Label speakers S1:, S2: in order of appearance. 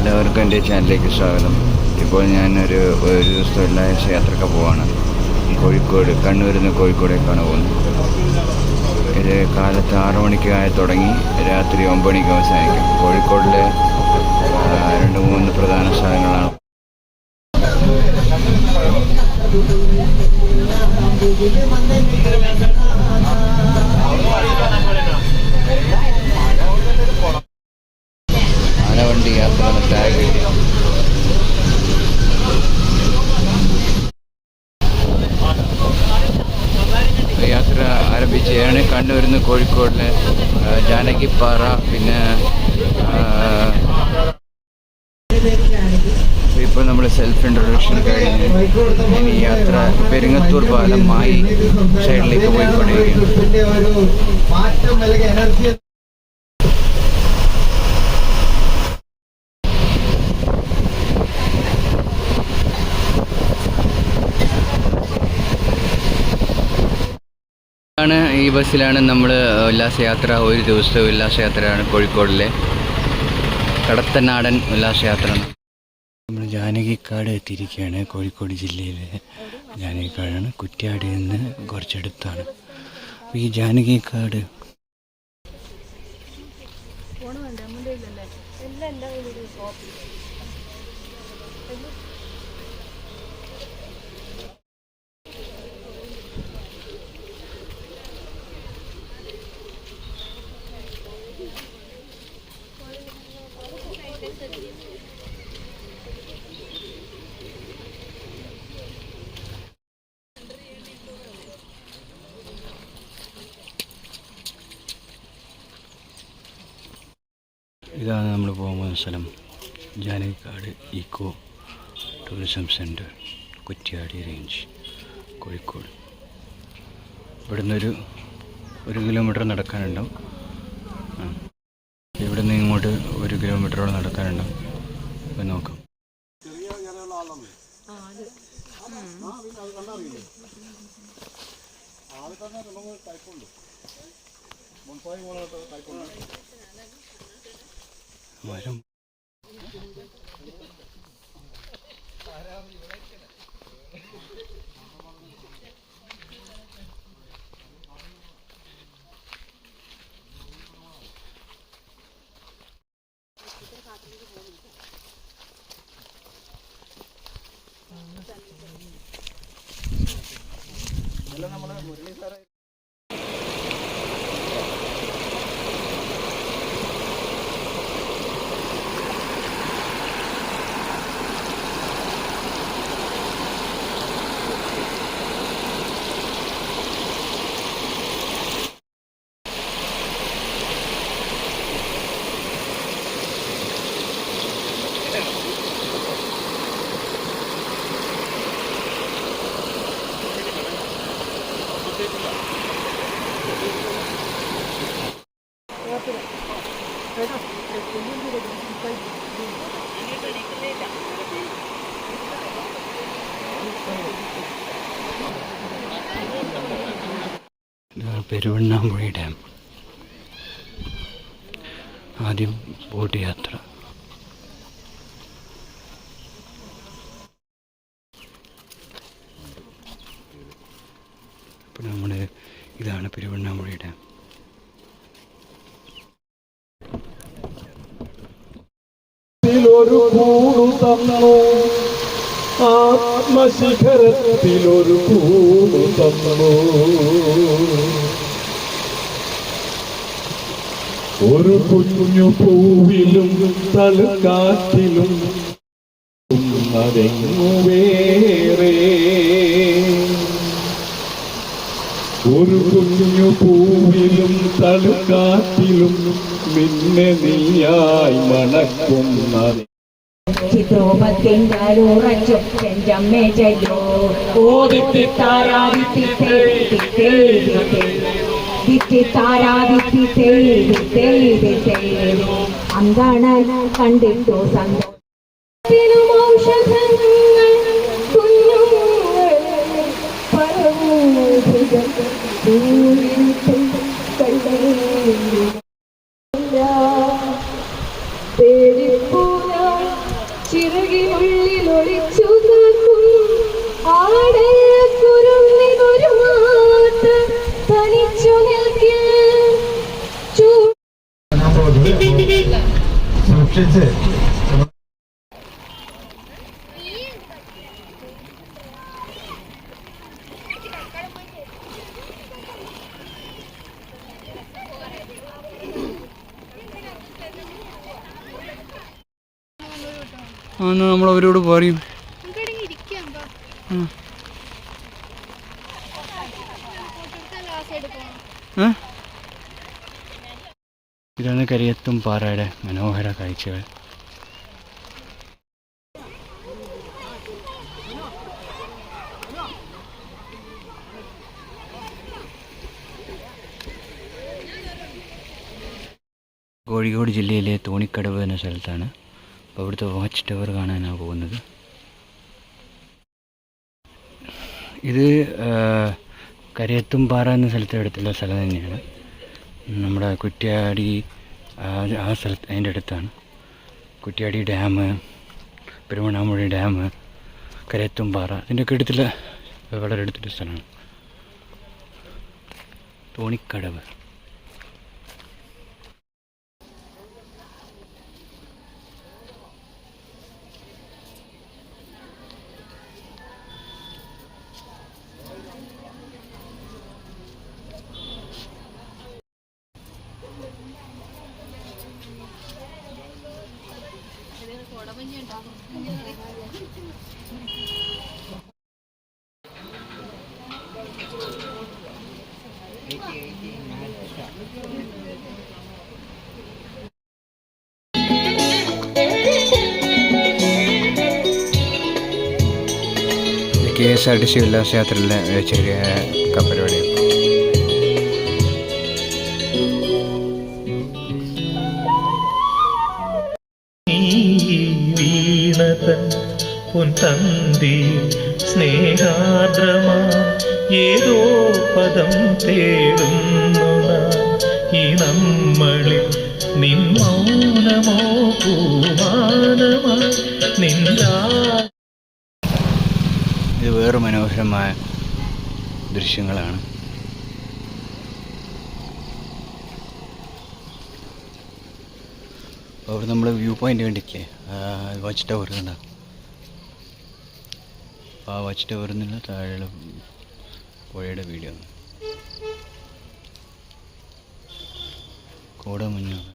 S1: എല്ലാവർക്കും എൻ്റെ ചാനലിലേക്ക് സ്വാഗതം. ഇപ്പോൾ ഞാനൊരു ദിവസത്തെ ഉല്ലാസ യാത്രയ്ക്ക് പോവാണ്. കോഴിക്കോട്, കണ്ണൂരിൽ നിന്ന് കോഴിക്കോടേക്കാണ് പോകുന്നത്. ഇത് കാലത്ത് 6 മണിക്ക് തുടങ്ങി രാത്രി 9 മണിക്ക് അവസാനിക്കും. കോഴിക്കോടിലെ 2-3 പ്രധാന സ്ഥലങ്ങളാണ്. ആനവണ്ടി യാത്ര ടാഗ് കിട്ടി. യാത്ര ആരംഭിച്ചാണ്. കണ്ണൂരിൽ നിന്ന് കോഴിക്കോടിലെ ജാനകിപ്പാറ, പിന്നെ ഇപ്പോൾ നമ്മൾ സെൽഫ് ഇൻട്രൊഡക്ഷൻ കഴിഞ്ഞ് ഇനി യാത്ര പെരിങ്ങത്തൂർ പാലം മായി സൈഡിലേക്ക് പോയിക്കൊണ്ടിരിക്കുകയാണ്. ഈ ബസ്സിലാണ് നമ്മൾ ഉല്ലാസയാത്ര. ഒരു ദിവസത്തെ ഉല്ലാസയാത്രയാണ് കോഴിക്കോടിലെ കടത്തനാടൻ ഉല്ലാസയാത്ര. നമ്മൾ ജാനകിക്കാട് എത്തിയിരിക്കുകയാണ്. കോഴിക്കോട് ജില്ലയിലെ ജാനകിക്കാടാണ്. കുറ്റ്യാടിയിൽ നിന്ന് കുറച്ചടുത്താണ്. ഈ ജാനകിക്കാട് ഇതാണ് നമ്മൾ പോകുന്ന സ്ഥലം. Janakikkad eco tourism centre, Kuttiadi range, Kozhikode. ഇവിടുന്ന് ഒരു കിലോമീറ്റർ നടക്കാനുണ്ടാവും. ഇവിടെ നിന്ന് ഇങ്ങോട്ട് 1 കിലോമീറ്ററോളം നടക്കാനുണ്ടാവും. അപ്പം നോക്കാം. മരം പെരുവണ്ണാമുഴി ഡാം. ആദ്യം ബോട്ട് യാത്ര. അപ്പോൾ ഇതാണ് പെരുവണ്ണാമുഴി ഡാം.
S2: ഒരു കൂടു തന്നു, ആത്മശിഖരത്തിലൊരു കൂടു തന്നു, ഒരു കുഞ്ഞു പൂവിലും തളുക്കാറ്റിലും അതെങ്ങു വേറെ, ഒരു കുഞ്ഞു പൂവിലും തളുക്കാറ്റിലും പിന്നെ നീയായി മണക്കുന്നത്.
S3: ചിത്രോപത്തിൻ്റെയുറച്ചു ചെഞ്ചമ്മേ ചെയ്യോ അന്താണ് കണ്ടിട്ടു സന്തോഷത്തിലും ഔഷധങ്ങൾ കുഞ്ഞുങ്ങൾ പേരിപ്പൂര ചിറകിനുള്ളിൽ ഒളിച്ചു കാക്കും ആടക്കുരുന്നിനൊരു മാത്രം തനിച്ചു നിൽക്കിൽ
S2: സൂക്ഷിച്ച്
S1: എന്നാ നമ്മൾ അവരോട് പറയും. ഇതാണ് കരിയത്തും പാറയുടെ മനോഹര കാഴ്ചകൾ. കോഴിക്കോട് ജില്ലയിലെ തോണിക്കടവ് എന്ന സ്ഥലത്താണ്. അപ്പോൾ അവിടുത്തെ വാച്ച് ടവർ കാണാനാണ് പോകുന്നത്. ഇത് കരിയത്തുംപാറ എന്ന സ്ഥലത്തെ അടുത്തുള്ള സ്ഥലം തന്നെയാണ്. നമ്മുടെ കുറ്റ്യാടി ആ സ്ഥലത്ത് അതിൻ്റെ അടുത്താണ്. കുറ്റ്യാടി ഡാം, പെരുവണ്ണാമൂഴി ഡാം, കരിയത്തുംപാറ ഇതിൻ്റെയൊക്കെ അടുത്തുള്ള വളരെ അടുത്തുള്ള സ്ഥലമാണ് തോണിക്കടവ്. KSRTC ഉല്ലാസയാത്രയിലെ ചെറിയ പരിപാടി.
S4: വീണതൻ പൊൻതന്തി സ്നേഹാദ്രമാ ഏതോ പദം തേടുന്നു ഈ നമ്മളിൽ നിൻ മൗനമോ പൂമാനമാ നിന്ദാ.
S1: ഇത് വേറെ മനോഹരമായ ദൃശ്യങ്ങളാണ്. അവിടെ നമ്മൾ വ്യൂ പോയിൻ്റ് കണ്ടില്ലേ, വാച്ച് ടവർ കണ്ട. ആ വാച്ച് ടവറിൽ നിന്ന് താഴെയുള്ള പുഴയുടെ വീഡിയോ കോടമഞ്ഞ്.